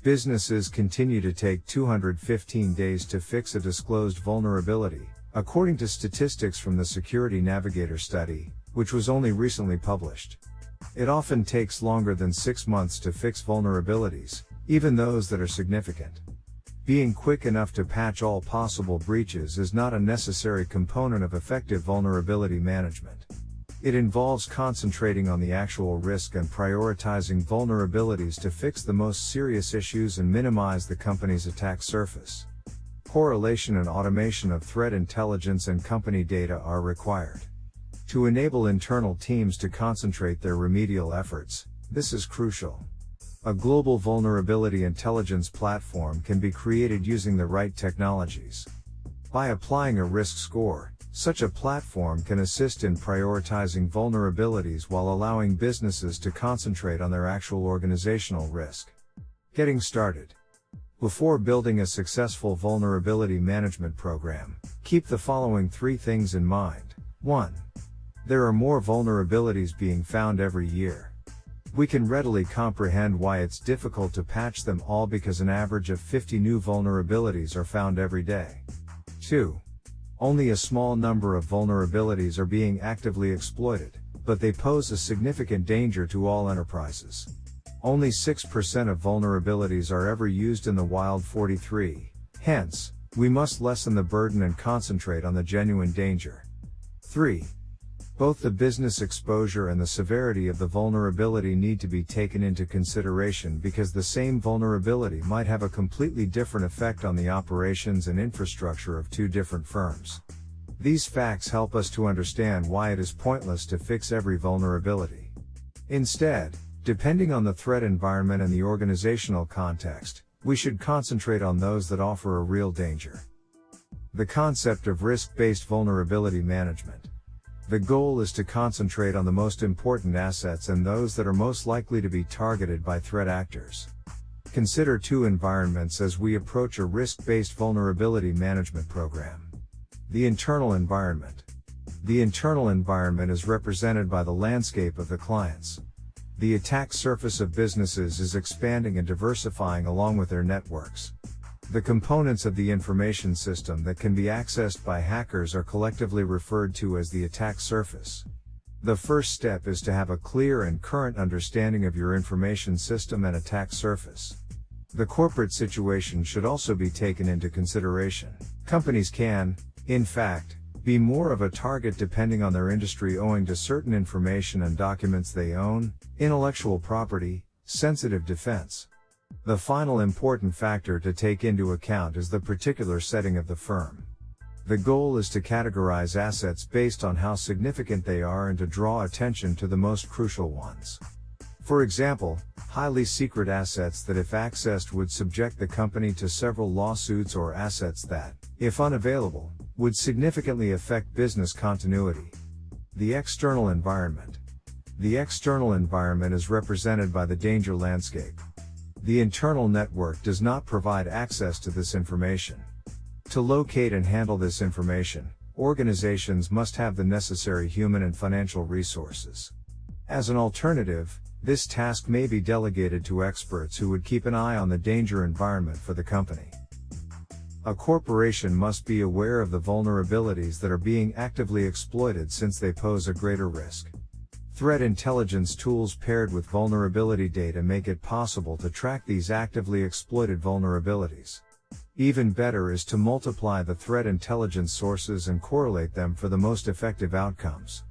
Businesses continue to take 215 days to fix a disclosed vulnerability, according to statistics from the Security Navigator study, which was only recently published. It often takes longer than 6 months to fix vulnerabilities, even those that are significant. Being quick enough to patch all possible breaches is not a necessary component of effective vulnerability management. It involves concentrating on the actual risk and prioritizing vulnerabilities to fix the most serious issues and minimize the company's attack surface. Correlation and automation of threat intelligence and company data are required. To enable internal teams to concentrate their remedial efforts, this is crucial. A global vulnerability intelligence platform can be created using the right technologies. By applying a risk score, such a platform can assist in prioritizing vulnerabilities while allowing businesses to concentrate on their actual organizational risk. Getting started. Before building a successful vulnerability management program, keep the following 3 things in mind. 1. There are more vulnerabilities being found every year. We can readily comprehend why it's difficult to patch them all because an average of 50 new vulnerabilities are found every day. 2. Only a small number of vulnerabilities are being actively exploited, but they pose a significant danger to all enterprises. Only 6% of vulnerabilities are ever used in the wild. 43. Hence, we must lessen the burden and concentrate on the genuine danger. 3. Both the business exposure and the severity of the vulnerability need to be taken into consideration because the same vulnerability might have a completely different effect on the operations and infrastructure of 2 different firms. These facts help us to understand why it is pointless to fix every vulnerability. Instead, depending on the threat environment and the organizational context, we should concentrate on those that offer a real danger. The concept of risk-based vulnerability management. The goal is to concentrate on the most important assets and those that are most likely to be targeted by threat actors. Consider 2 environments as we approach a risk-based vulnerability management program. The internal environment. The internal environment is represented by the landscape of the clients. The attack surface of businesses is expanding and diversifying along with their networks. The components of the information system that can be accessed by hackers are collectively referred to as the attack surface. The first step is to have a clear and current understanding of your information system and attack surface. The corporate situation should also be taken into consideration. Companies can, in fact, be more of a target depending on their industry owing to certain information and documents they own, intellectual property, sensitive defense. The final important factor to take into account is the particular setting of the firm. The goal is to categorize assets based on how significant they are and to draw attention to the most crucial ones. For example, highly secret assets that if accessed would subject the company to several lawsuits, or assets that, if unavailable, would significantly affect business continuity. The external environment. The external environment is represented by the danger landscape. The internal network does not provide access to this information. To locate and handle this information, organizations must have the necessary human and financial resources. As an alternative, this task may be delegated to experts who would keep an eye on the danger environment for the company. A corporation must be aware of the vulnerabilities that are being actively exploited since they pose a greater risk. Threat intelligence tools paired with vulnerability data make it possible to track these actively exploited vulnerabilities. Even better is to multiply the threat intelligence sources and correlate them for the most effective outcomes.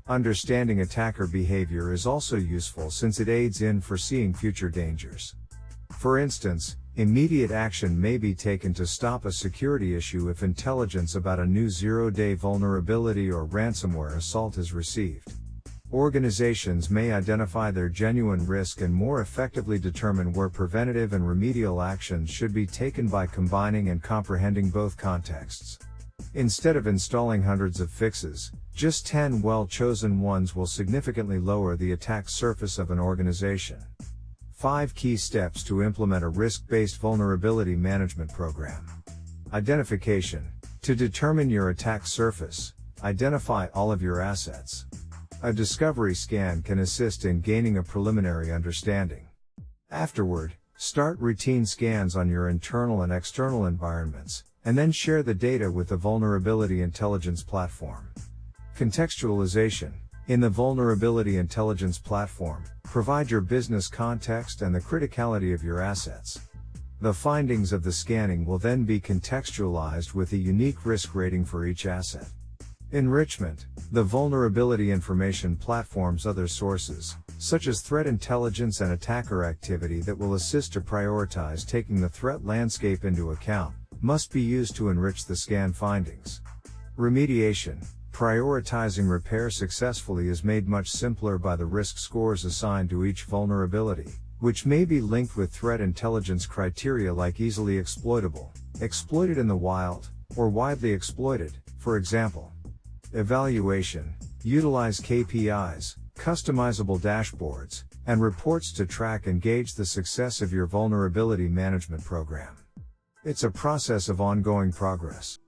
Understanding attacker behavior is also useful since it aids in foreseeing future dangers. For instance, immediate action may be taken to stop a security issue if intelligence about a new zero-day vulnerability or ransomware assault is received. Organizations may identify their genuine risk and more effectively determine where preventative and remedial actions should be taken by combining and comprehending both contexts. Instead of installing hundreds of fixes, just 10 well-chosen ones will significantly lower the attack surface of an organization. 5 key steps to implement a risk-based vulnerability management program. Identification. To determine your attack surface, identify all of your assets. A discovery scan can assist in gaining a preliminary understanding. Afterward, Start routine scans on your internal and external environments, and then share the data with the Vulnerability Intelligence Platform. Contextualization. In the Vulnerability Intelligence Platform, provide your business context and the criticality of your assets. The findings of the scanning will then be contextualized with a unique risk rating for each asset. Enrichment. The Vulnerability Information Platform's other sources, such as threat intelligence and attacker activity that will assist to prioritize taking the threat landscape into account, must be used to enrich the scan findings. Remediation. Prioritizing repair successfully is made much simpler by the risk scores assigned to each vulnerability, which may be linked with threat intelligence criteria like easily exploitable, exploited in the wild, or widely exploited, for example. Evaluation. Utilize KPIs, customizable dashboards, and reports to track and gauge the success of your vulnerability management program. It's a process of ongoing progress.